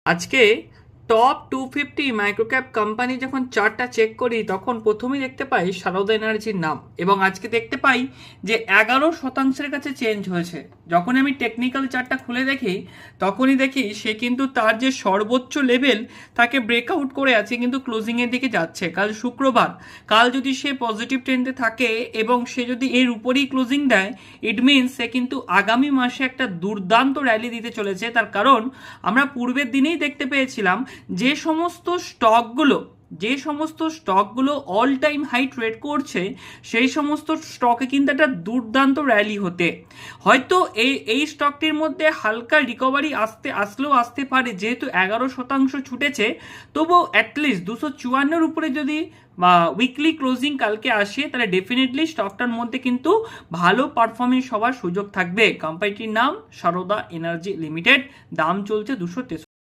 আজকে top 250 মাইক্রোক্যাপ company যখন চার্টটা check করি তখন প্রথমেই দেখতে পাই সারদা এনার্জির নাম, এবং আজকে দেখতে পাই যে 11% কাছে চেঞ্জ হয়েছে। যখন আমি টেকনিক্যাল চার্টটা খুলে দেখি তখনই দেখি সে কিন্তু তার যে সর্বোচ্চ লেভেল তাকে ব্রেকআউট করে আছে, কিন্তু ক্লোজিংয়ের দিকে যাচ্ছে। কাল শুক্রবার, কাল যদি সে পজিটিভ ট্রেন্ডে থাকে এবং সে যদি এর উপরেই ক্লোজিং দেয়, ইট মিনস সে কিন্তু আগামী মাসে একটা দুর্দান্ত র্যালি দিতে চলেছে। তার কারণ আমরা পূর্বের দিনেই দেখতে পেয়েছিলাম যে সমস্ত স্টকগুলো অল টাইম হাই ট্রেড করছে সেই সমস্ত স্টকে কিন্তু একটা দুর্দান্ত র্যালি হতে, হয়তো এই স্টকটির মধ্যে হালকা রিকভারি আসতে পারে, যেহেতু 11% ছুটেছে। তবুও অ্যাটলিস্ট 254 উপরে যদি উইকলি ক্লোজিং কালকে আসে তাহলে ডেফিনেটলি স্টকটার মধ্যে কিন্তু ভালো পারফরমেন্স হওয়ার সুযোগ থাকবে। কোম্পানিটির নাম সারদা এনার্জি লিমিটেড, দাম চলছে 263।